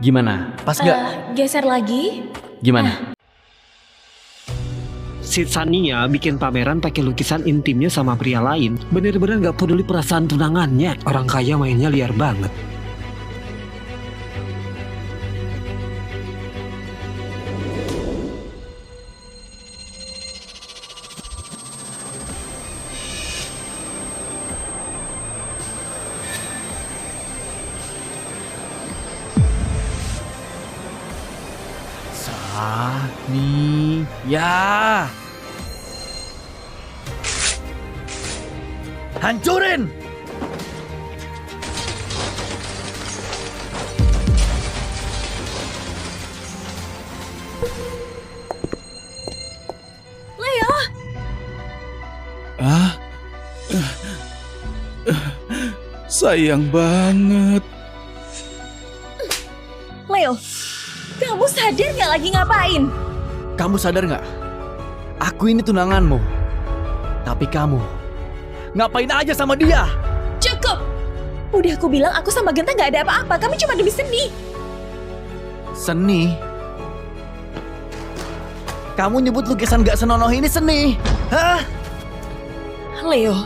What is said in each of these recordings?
Gimana? Pas gak? Geser lagi. Gimana? Si Sania bikin pameran pakai lukisan intimnya sama pria lain. Bener-bener gak peduli perasaan tunangannya. Orang kaya mainnya liar banget. Ya. Hancurin! Leo, Sayang banget. Leo, kamu sadar nggak lagi ngapain? Kamu sadar gak? Aku ini tunanganmu. Tapi kamu ngapain aja sama dia? Cukup. Udah aku bilang aku sama Genta nggak ada apa-apa. Kami cuma demi seni. Seni? Kamu nyebut lukisan gak senonoh ini seni? Hah? Leo,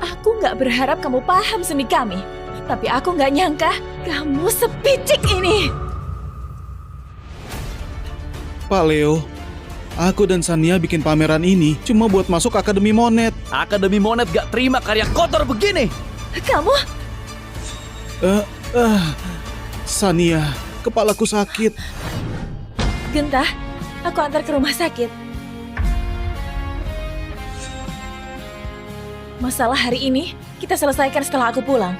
aku nggak berharap kamu paham seni kami. Tapi aku nggak nyangka kamu sepicik ini. Pak Leo, aku dan Sania bikin pameran ini cuma buat masuk Akademi Monet. Akademi Monet gak terima karya kotor begini. Kamu? Sania, kepalaku sakit. Genta, aku antar ke rumah sakit. Masalah hari ini kita selesaikan setelah aku pulang.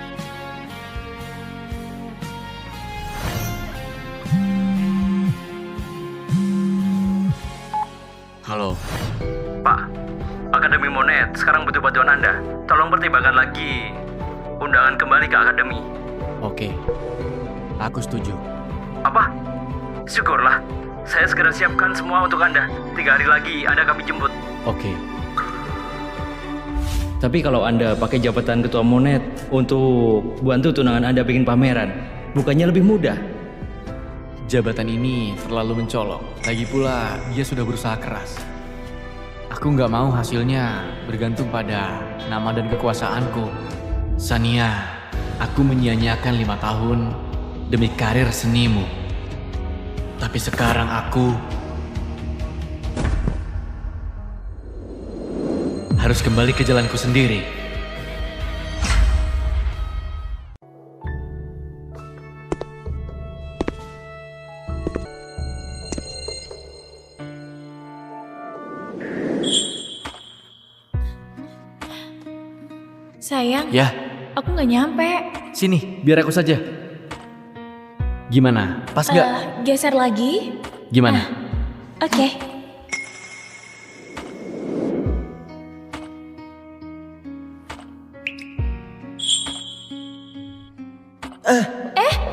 Halo. Pak, Akademi Monet sekarang butuh bantuan Anda. Tolong pertimbangkan lagi undangan kembali ke Akademi. Oke. Aku setuju. Apa? Syukurlah. Saya segera siapkan semua untuk Anda. 3 hari lagi Anda kami jemput. Oke. Tapi kalau Anda pakai jabatan ketua Monet untuk bantu tunangan Anda bikin pameran, bukannya lebih mudah? Jabatan ini terlalu mencolok. Lagi pula dia sudah berusaha keras. Aku nggak mau hasilnya bergantung pada nama dan kekuasaanku. Sania, aku menyia-nyiakan 5 tahun demi karir senimu. Tapi sekarang aku harus kembali ke jalanku sendiri. Sayang, Ya, aku nggak nyampe. sini, biar aku saja. Gimana? Pas nggak? Geser lagi. Gimana? Oke.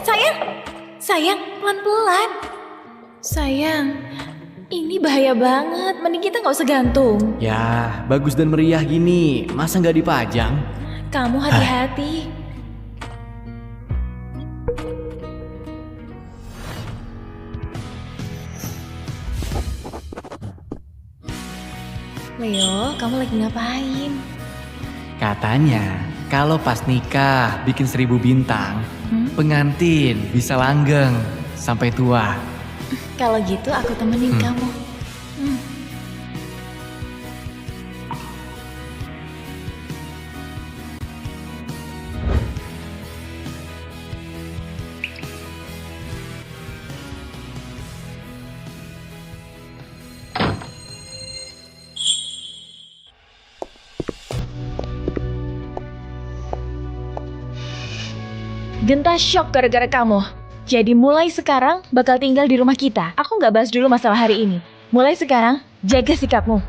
Sayang. Sayang, pelan-pelan. Sayang, ini bahaya banget. Mending kita nggak usah gantung. Ya, bagus dan meriah gini. Masa nggak dipajang? Kamu hati-hati. Leo, kamu lagi ngapain? Katanya, kalau pas nikah bikin 1000 bintang, pengantin bisa langgeng sampai tua. Kalau gitu aku temenin kamu. Genta shock gara-gara kamu. Jadi mulai sekarang bakal tinggal di rumah kita. Aku nggak bahas dulu masalah hari ini. Mulai sekarang, jaga sikapmu.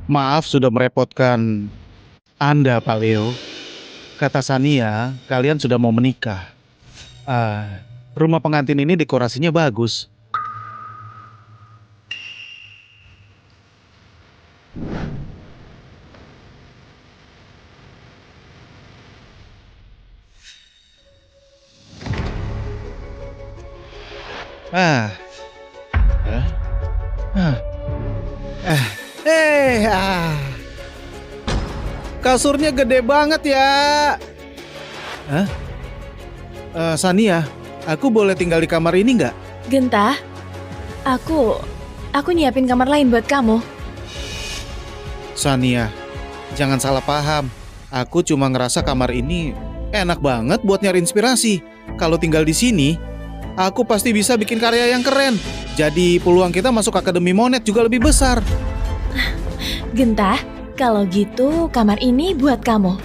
Maaf sudah merepotkan Anda, Pak Leo. Kata Sania, kalian sudah mau menikah. Rumah pengantin ini dekorasinya bagus. Ah. Hah? Ah. Ah. Kasurnya gede banget ya. Hah? Sania, aku boleh tinggal di kamar ini nggak? Genta, aku nyiapin kamar lain buat kamu. Sania, jangan salah paham. Aku cuma ngerasa kamar ini enak banget buat nyari inspirasi. Kalau tinggal di sini, aku pasti bisa bikin karya yang keren. Jadi peluang kita masuk Akademi Monet juga lebih besar. Genta, kalau gitu kamar ini buat kamu.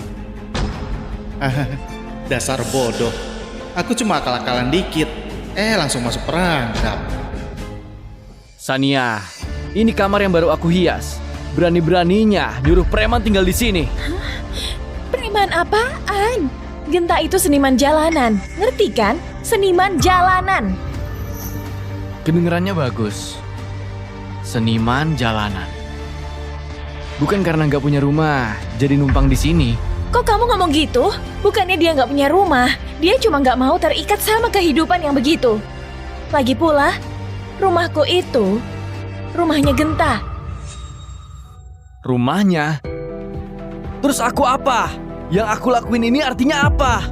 Dasar bodoh. Aku cuma akal-akalan dikit. Langsung masuk perangkap. Sania, ini kamar yang baru aku hias. Berani-beraninya nyuruh preman tinggal di sini. Preman apaan? Genta itu seniman jalanan, ngerti kan? Seniman jalanan. Kedengerannya bagus. Seniman jalanan. Bukan karena nggak punya rumah, jadi numpang di sini. Kok kamu ngomong gitu? Bukannya dia nggak punya rumah, dia cuma nggak mau terikat sama kehidupan yang begitu. Lagi pula, rumahku itu rumahnya Genta. Rumahnya? Terus aku apa? Yang aku lakuin ini artinya apa?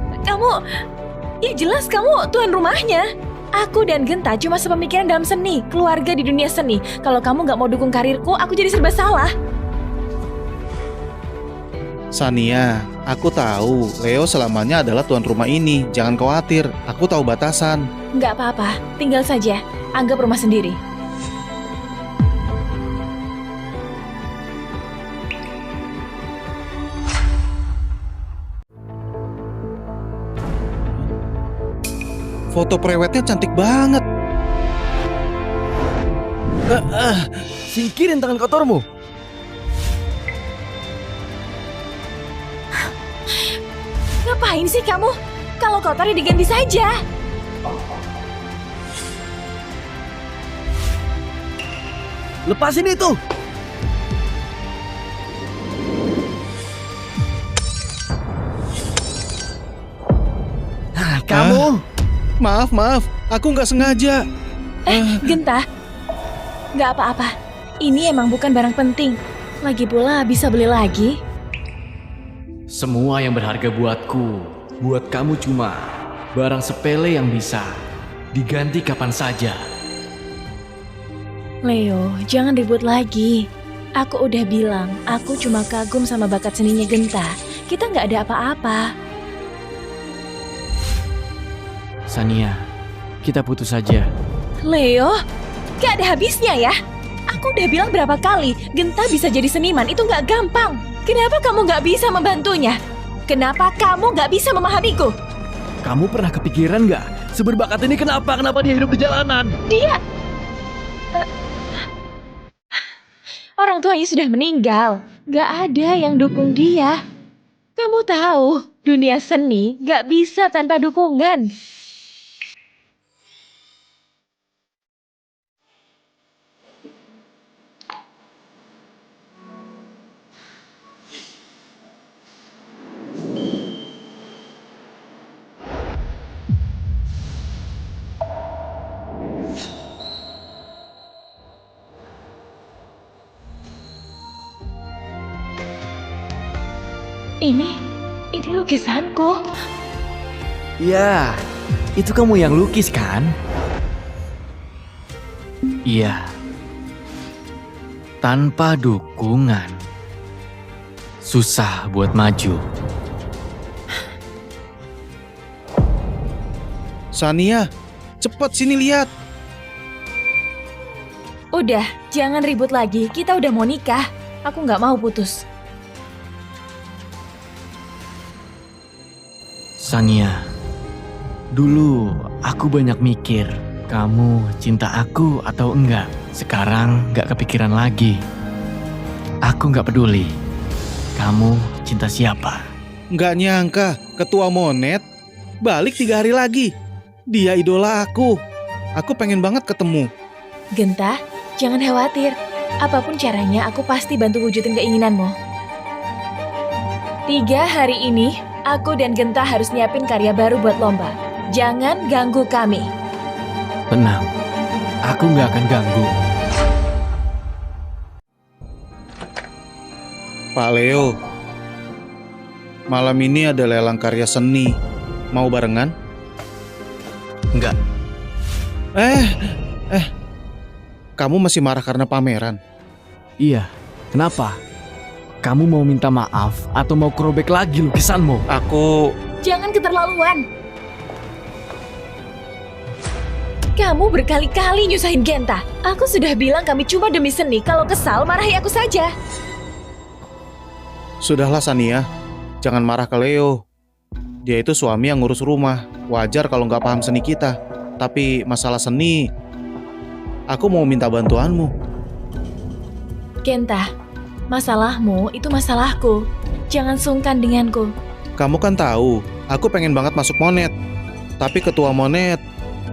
Ya jelas kamu tuan rumahnya. Aku dan Genta cuma sepemikiran dalam seni, keluarga di dunia seni. Kalau kamu nggak mau dukung karirku, aku jadi serba salah. Sania, aku tahu Leo selamanya adalah tuan rumah ini. Jangan khawatir, aku tahu batasan. Nggak apa-apa, tinggal saja. Anggap rumah sendiri. Foto prewednya cantik banget. Singkirin tangan kotormu. Ngapain sih kamu? Kalau kotor ya diganti saja. Lepasin itu. Kamu. Maaf, aku nggak sengaja. Genta, nggak apa-apa. Ini emang bukan barang penting. Lagi pula bisa beli lagi. Semua yang berharga buatku, buat kamu cuma barang sepele yang bisa diganti kapan saja. Leo, jangan ribut lagi. Aku udah bilang, aku cuma kagum sama bakat seninya Genta. Kita nggak ada apa-apa. Sania, kita putus saja. Leo, gak ada habisnya ya. Aku udah bilang berapa kali, Genta bisa jadi seniman itu nggak gampang. Kenapa kamu nggak bisa membantunya? Kenapa kamu nggak bisa memahamiku? Kamu pernah kepikiran nggak? Seberbakat ini kenapa dia hidup di jalanan? Dia... Orang tuanya sudah meninggal. Gak ada yang dukung dia. Kamu tahu, dunia seni gak bisa tanpa dukungan. Ini lukisanku. Iya, itu kamu yang lukis kan? Iya. Tanpa dukungan, susah buat maju. Sania, cepat sini lihat. Udah, jangan ribut lagi. Kita udah mau nikah. Aku nggak mau putus. Sania, dulu aku banyak mikir, kamu cinta aku atau enggak. Sekarang gak kepikiran lagi. Aku gak peduli, kamu cinta siapa. Nggak nyangka, Ketua Monet balik 3 hari lagi. Dia idola aku. Aku pengen banget ketemu. Genta, jangan khawatir. Apapun caranya, aku pasti bantu wujudin keinginanmu. 3 hari ini, aku dan Genta harus nyiapin karya baru buat lomba. Jangan ganggu kami. Tenang, Aku nggak akan ganggu. Pak Leo, malam ini ada lelang karya seni. Mau barengan? Nggak. Kamu masih marah karena pameran? Iya. Kenapa? Kamu mau minta maaf atau mau kerobek lagi lukisanmu? Aku... Jangan keterlaluan. Kamu berkali-kali nyusahin Genta. Aku sudah bilang kami cuma demi seni. Kalau kesal, marahi aku saja. Sudahlah Sania, jangan marah ke Leo. Dia itu suami yang ngurus rumah. Wajar kalau nggak paham seni kita. Tapi masalah seni, aku mau minta bantuanmu. Genta, masalahmu itu masalahku. Jangan sungkan denganku. Kamu kan tahu, aku pengen banget masuk Monet. Tapi ketua Monet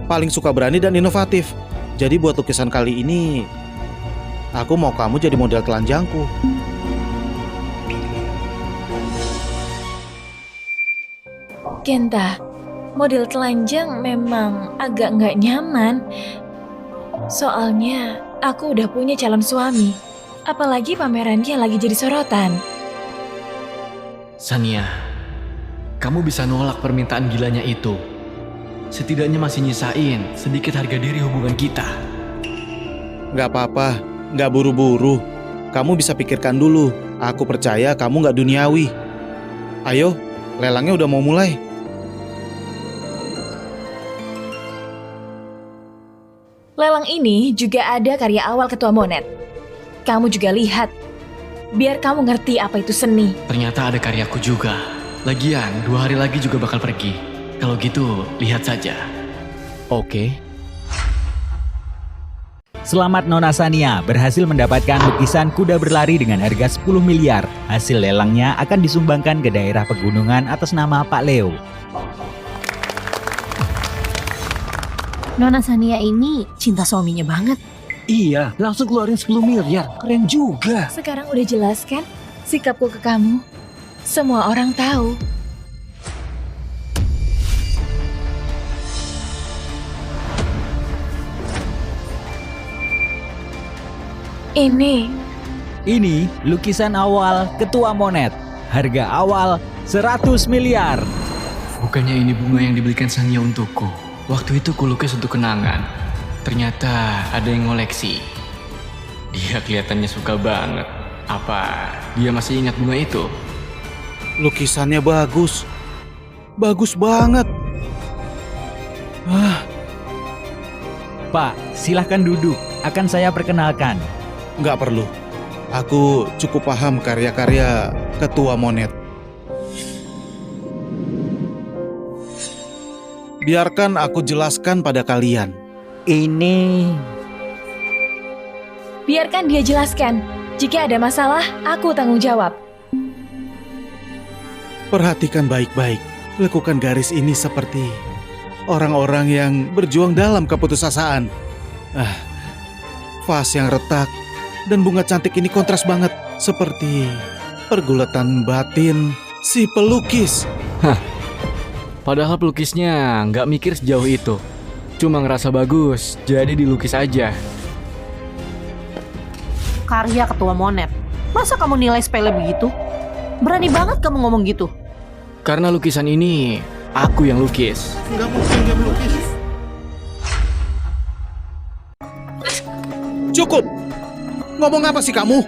paling suka berani dan inovatif. Jadi buat lukisan kali ini, aku mau kamu jadi model telanjangku. Genta, model telanjang memang agak nggak nyaman. Soalnya aku udah punya calon suami. Apalagi pamerannya lagi jadi sorotan. Sania, kamu bisa nolak permintaan gilanya itu. Setidaknya masih nyisain sedikit harga diri hubungan kita. Nggak apa-apa, nggak buru-buru. Kamu bisa pikirkan dulu. Aku percaya kamu nggak duniawi. Ayo, lelangnya udah mau mulai. Lelang ini juga ada karya awal ketua Monet. Kamu juga lihat. Biar kamu ngerti apa itu seni. Ternyata ada karyaku juga. Lagian 2 hari lagi juga bakal pergi. Kalau gitu, lihat saja. Oke. Selamat Nona Sania berhasil mendapatkan lukisan kuda berlari dengan harga 10 miliar. Hasil lelangnya akan disumbangkan ke daerah pegunungan atas nama Pak Leo. Nona Sania ini cinta suaminya banget. Iya, langsung keluarin 10 miliar. Keren juga. Sekarang udah jelas kan sikapku ke kamu? Semua orang tahu. Ini lukisan awal Ketua Monet. Harga awal 100 miliar. Bukannya ini bunga yang dibelikan Sania untukku. Waktu itu kulukis untuk kenangan. Ternyata ada yang ngoleksi. Dia kelihatannya suka banget. Apa dia masih ingat bunga itu? Lukisannya bagus. Bagus banget. Pak, silahkan duduk. Akan saya perkenalkan. Nggak perlu. Aku cukup paham karya-karya ketua Monet. Biarkan aku jelaskan pada kalian. Biarkan dia jelaskan. Jika ada masalah, aku tanggung jawab. Perhatikan baik-baik. Lekukan garis ini seperti orang-orang yang berjuang dalam keputusasaan. Vas yang retak dan bunga cantik ini kontras banget. Seperti pergulatan batin si pelukis. Padahal pelukisnya nggak mikir sejauh itu. Cuma ngerasa bagus, jadi dilukis aja. Karya ketua Monet. Masa kamu nilai sepele begitu? Berani banget kamu ngomong gitu. Karena lukisan ini, aku yang lukis. Nggak mungkin dia melukis. Cukup! Ngomong apa sih kamu?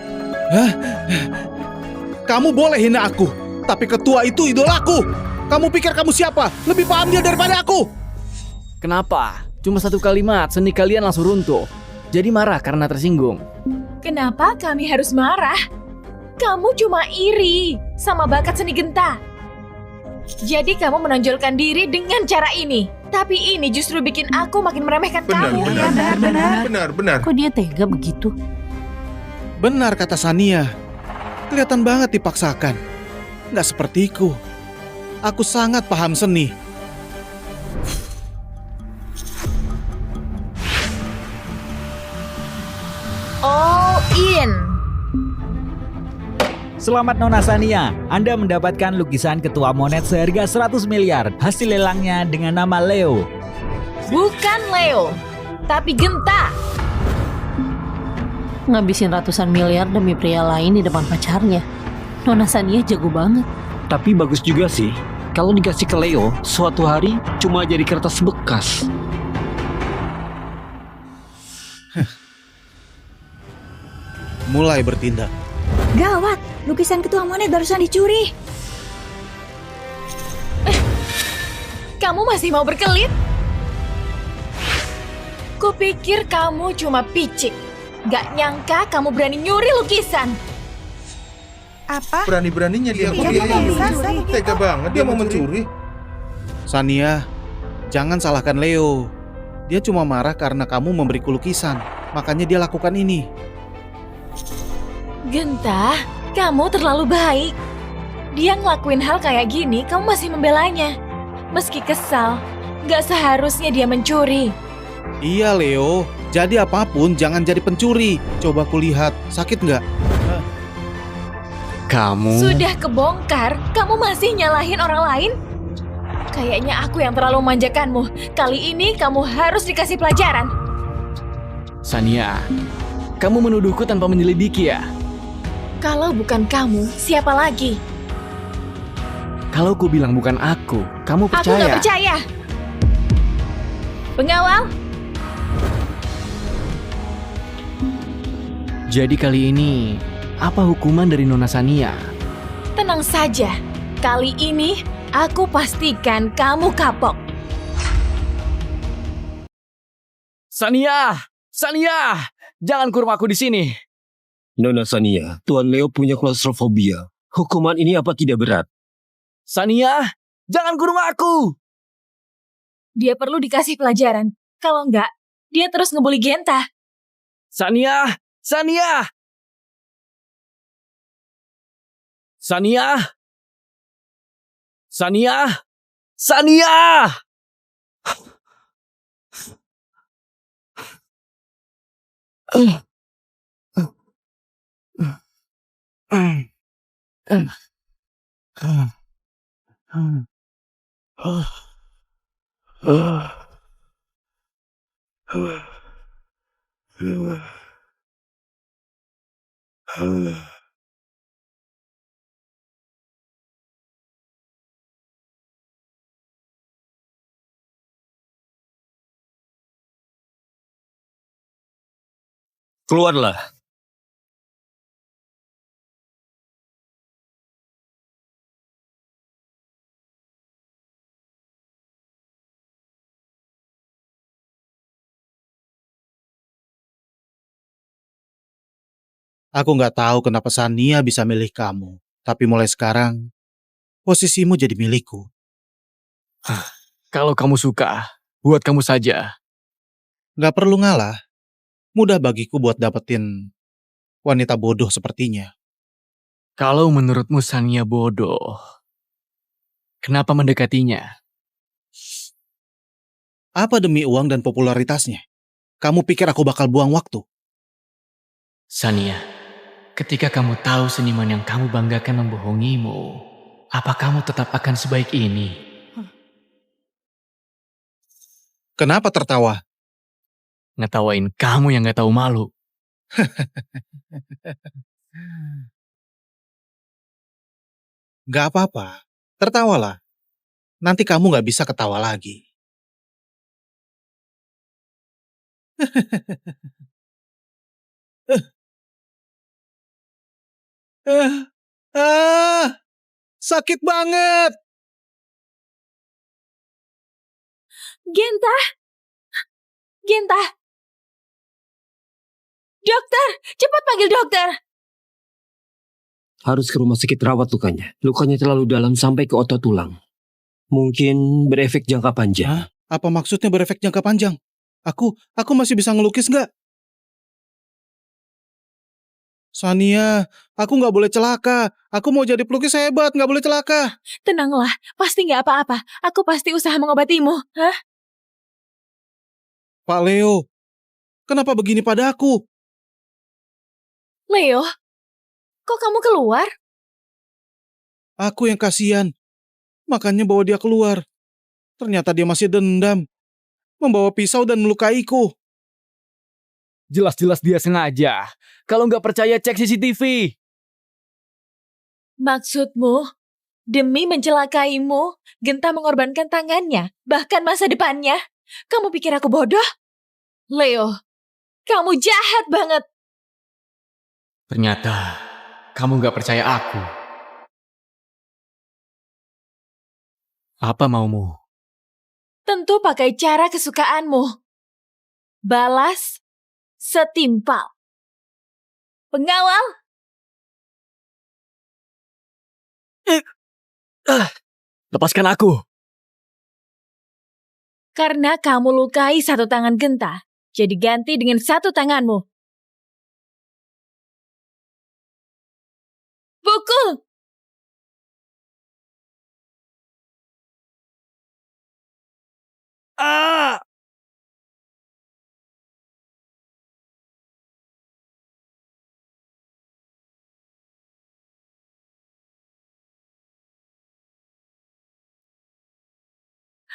Kamu boleh hina aku, tapi ketua itu idolaku. Kamu pikir kamu siapa? Lebih paham dia daripada aku. Kenapa? Cuma 1 kalimat, seni kalian langsung runtuh. Jadi marah karena tersinggung. Kenapa kami harus marah? Kamu cuma iri sama bakat seni Genta. Jadi kamu menonjolkan diri dengan cara ini. Tapi ini justru bikin aku makin meremehkan kamu. Benar. Kok dia tega begitu? Benar kata Sania. Kelihatan banget dipaksakan. Nggak sepertiku. Aku sangat paham seni. All in. Selamat Nona Sania, Anda mendapatkan lukisan Ketua Monet seharga 100 miliar. Hasil lelangnya dengan nama Leo. Bukan Leo. tapi Genta. Ngabisin ratusan miliar demi pria lain di depan pacarnya. Nona Sania jago banget. Tapi bagus juga sih. Kalau dikasih ke Leo, suatu hari cuma jadi kertas bekas. Mulai bertindak. Gawat, lukisan ketua monet barusan dicuri. Kamu masih mau berkelit? Kupikir kamu cuma picik. Gak nyangka kamu berani nyuri lukisan. Apa? Berani-beraninya dia Iya, mencuri. bisa. Tega banget dia mau mencuri. Sania, jangan salahkan Leo. Dia cuma marah karena kamu memberiku lukisan. Makanya dia lakukan ini. Genta, kamu terlalu baik. Dia ngelakuin hal kayak gini, kamu masih membelanya. Meski kesal, gak seharusnya dia mencuri. Iya Leo, jadi apapun jangan jadi pencuri. Coba kulihat, sakit nggak? Kamu... Sudah kebongkar, kamu masih nyalahin orang lain? Kayaknya aku yang terlalu memanjakanmu. Kali ini kamu harus dikasih pelajaran. Sania, kamu menuduhku tanpa menyelidiki ya? Kalau bukan kamu, siapa lagi? Kalau ku bilang bukan aku, kamu Aku percaya? gak percaya. Pengawal, Jadi kali ini, apa hukuman dari Nona Sania? tenang saja. Kali ini, aku pastikan kamu kapok. Sania! Sania! Jangan kurung aku di sini. Nona Sania, Tuan Leo punya klaustrofobia. Hukuman ini apa tidak berat? Sania! Jangan kurung aku! Dia perlu dikasih pelajaran. Kalau enggak, dia terus ngebully Genta. Sania! Sania! Sania! Sania! Sania! Keluarlah. Aku nggak tahu kenapa Sania bisa milih kamu. Tapi mulai sekarang, posisimu jadi milikku. Kalau kamu suka, buat kamu saja. Nggak perlu ngalah. Mudah bagiku buat dapetin wanita bodoh sepertinya. Kalau menurutmu Sania bodoh, kenapa mendekatinya? Apa demi uang dan popularitasnya? Kamu pikir aku bakal buang waktu? Sania, ketika kamu tahu seniman yang kamu banggakan membohongimu, apa kamu tetap akan sebaik ini? Kenapa tertawa? Ngetawain kamu yang gak tahu malu. Gak apa-apa, tertawalah. Nanti kamu gak bisa ketawa lagi. Sakit banget. Genta! Genta! Dokter! Cepat panggil dokter! Harus ke rumah sakit rawat lukanya. Lukanya terlalu dalam sampai ke otot tulang. Mungkin berefek jangka panjang. Apa maksudnya berefek jangka panjang? Aku masih bisa ngelukis nggak? Sania, aku nggak boleh celaka. Aku mau jadi pelukis hebat, nggak boleh celaka. Tenanglah, pasti nggak apa-apa. Aku pasti usaha mengobatimu. Hah? Pak Leo, kenapa begini pada aku? Leo, kok kamu keluar? Aku yang kasihan. Makanya bawa dia keluar. Ternyata dia masih dendam. Membawa pisau dan melukaiku. Jelas-jelas dia sengaja. Kalau nggak percaya cek CCTV. Maksudmu, demi mencelakaimu, Genta mengorbankan tangannya, bahkan masa depannya? Kamu pikir aku bodoh? Leo, kamu jahat banget. Ternyata kamu nggak percaya aku. Apa maumu? Tentu pakai cara kesukaanmu. Balas setimpal. Pengawal, Lepaskan aku. karena kamu lukai satu tangan Genta, jadi ganti dengan satu tanganmu. Pukul! Ah!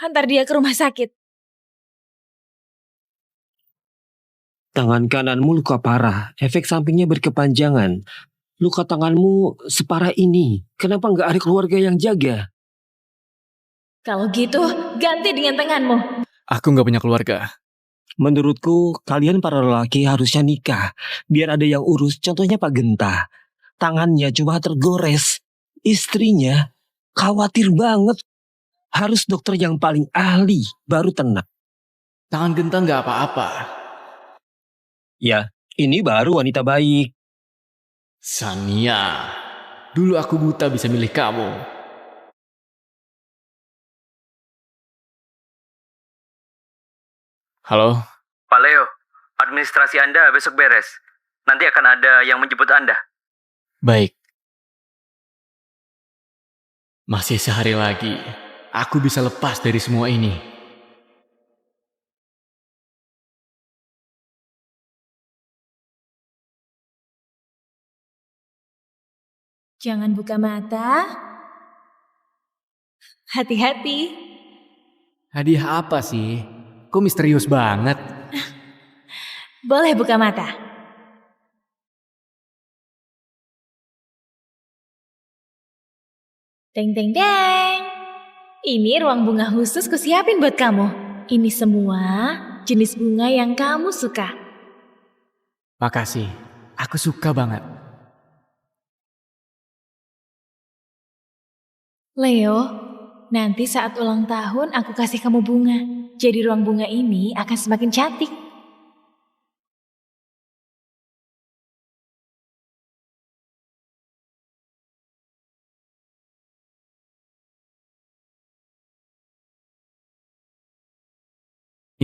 Hantar dia ke rumah sakit. Tangan kananmu luka parah, efek sampingnya berkepanjangan. Luka tanganmu separah ini, kenapa nggak ada keluarga yang jaga? Kalau gitu, ganti dengan tanganmu. Aku nggak punya keluarga. Menurutku, kalian para lelaki harusnya nikah. Biar ada yang urus, contohnya Pak Genta. Tangannya cuma tergores. Istrinya khawatir banget. Harus dokter yang paling ahli, baru tenang. Tangan Genta nggak apa-apa. Ya, ini baru wanita baik. Sania, dulu aku buta bisa milih kamu. Halo, Pak Leo, administrasi Anda besok beres. Nanti akan ada yang menjemput Anda. baik. Masih sehari lagi, aku bisa lepas dari semua ini. Jangan buka mata. Hati-hati. Hadiah apa sih? Kok misterius banget? Boleh buka mata. Teng teng teng. Ini ruang bunga khusus kusiapin buat kamu. Ini semua jenis bunga yang kamu suka. Makasih, aku suka banget. Leo, nanti saat ulang tahun aku kasih kamu bunga. Jadi ruang bunga ini akan semakin cantik.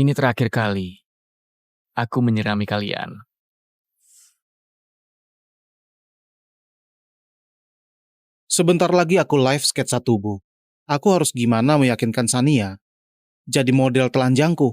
Ini terakhir kali aku menyirami kalian. Sebentar lagi aku live sketsa tubuh. Aku harus gimana meyakinkan Sania jadi model telanjangku?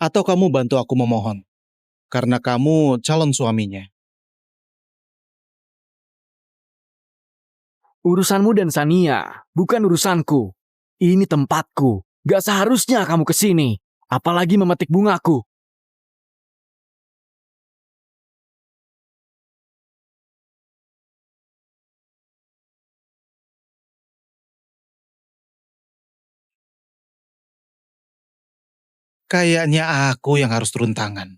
Atau kamu bantu aku memohon, karena kamu calon suaminya. Urusanmu dan Sania, bukan urusanku. Ini tempatku. Gak seharusnya kamu kesini. Apalagi memetik bungaku. Kayaknya aku yang harus turun tangan.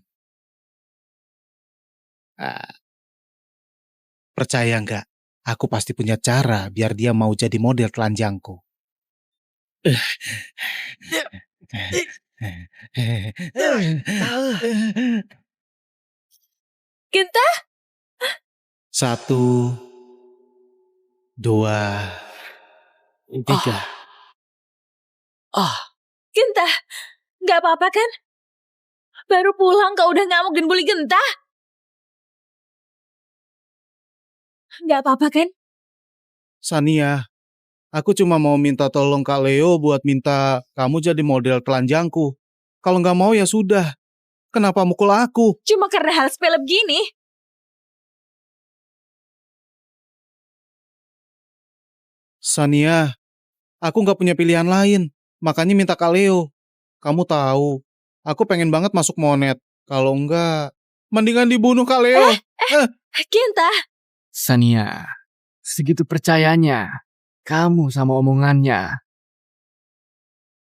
Ah, percaya nggak? Aku pasti punya cara biar dia mau jadi model telanjangku. Genta, 1, 2, 3. Genta, nggak apa-apa kan? Baru pulang kau udah ngamuk dan bully Genta? Nggak apa-apa kan? Sania, aku cuma mau minta tolong Kak Leo buat minta kamu jadi model telanjangku. Kalau nggak mau ya sudah. Kenapa mukul aku? Cuma karena hal sepele begini. Sania, aku nggak punya pilihan lain. Makanya minta Kak Leo. Kamu tahu, aku pengen banget masuk Monet. Kalau enggak, mendingan dibunuh Kak Leo. Genta, Sania, segitu percayanya kamu sama omongannya.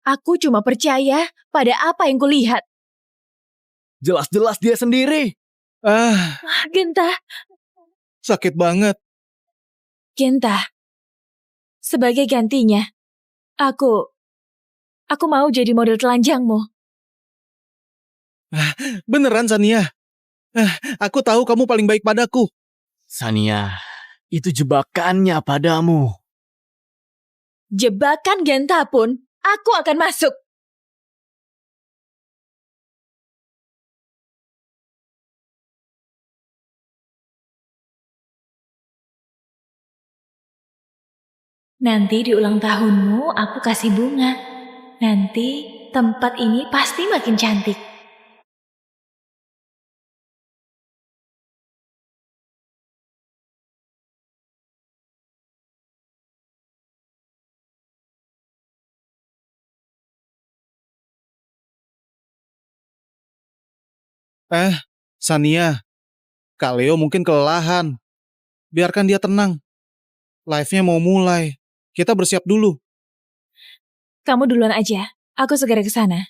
aku cuma percaya pada apa yang kulihat. Jelas-jelas dia sendiri. Genta, Sakit banget. Genta. Sebagai gantinya, aku mau jadi model telanjangmu. Beneran Sania? Aku tahu kamu paling baik padaku. Sania, itu jebakannya padamu. Jebakan Genta pun, aku akan masuk. Nanti di ulang tahunmu aku kasih bunga. Nanti tempat ini pasti makin cantik. Sania, Kak Leo mungkin kelelahan. Biarkan dia tenang. Live-nya mau mulai. Kita bersiap dulu. Kamu duluan aja, aku segera ke sana.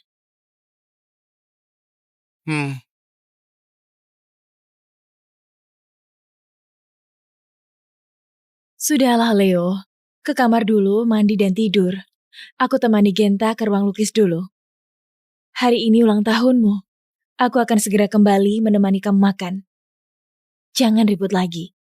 Sudahlah Leo, ke kamar dulu, mandi dan tidur. Aku temani Genta ke ruang lukis dulu. Hari ini ulang tahunmu. Aku akan segera kembali menemani kamu makan. Jangan ribut lagi.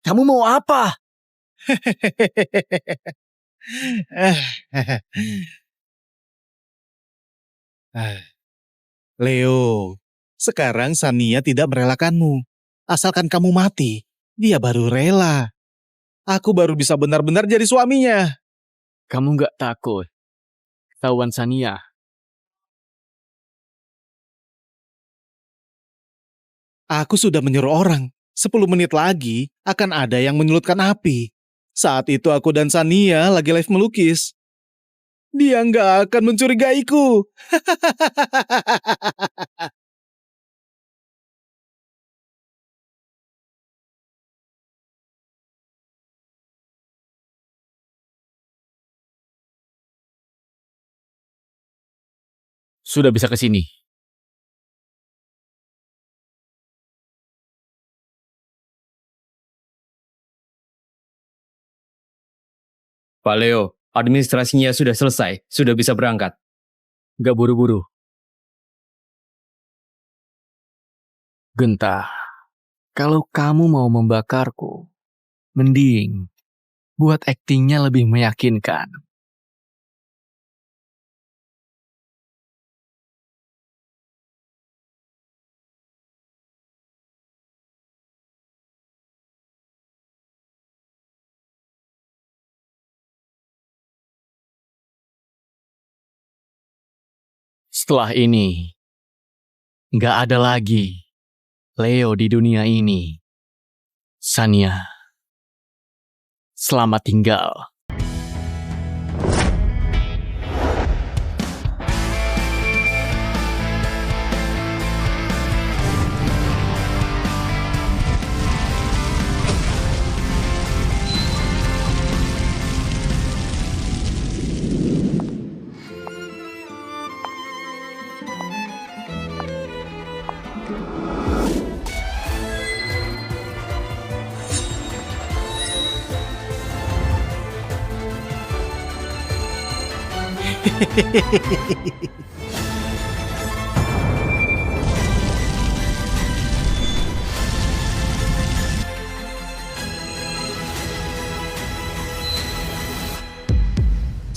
Kamu mau apa? Leo, sekarang Sania tidak merelakanmu. Asalkan kamu mati, dia baru rela. Aku baru bisa benar-benar jadi suaminya. Kamu nggak takut ketahuan Sania? Aku sudah menyuruh orang. 10 menit lagi akan ada yang menyulutkan api. Saat itu aku dan Sania lagi live melukis. Dia nggak akan mencurigaiku. Sudah bisa ke sini. Pak Leo, administrasinya sudah selesai, sudah bisa berangkat. Gak buru-buru. Genta, kalau kamu mau membakarku, mending buat aktingnya lebih meyakinkan. Setelah ini, nggak ada lagi Leo di dunia ini. Sania, selamat tinggal.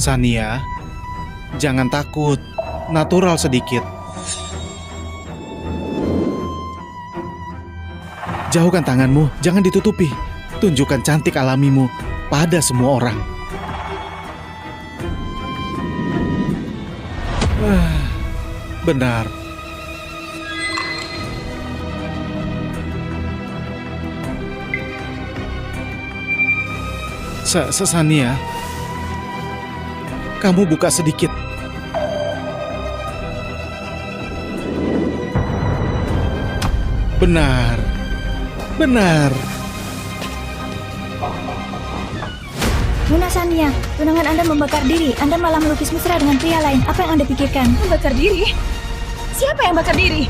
Sania, jangan takut. natural sedikit. Jauhkan tanganmu, jangan ditutupi. Tunjukkan cantik alamimu pada semua orang. Benar. Sania, kamu buka sedikit. Benar. Benar. Nona Sania, tunangan Anda membakar diri. Anda malah melukis mesra dengan pria lain. Apa yang Anda pikirkan? Membakar diri? Siapa yang bakar diri?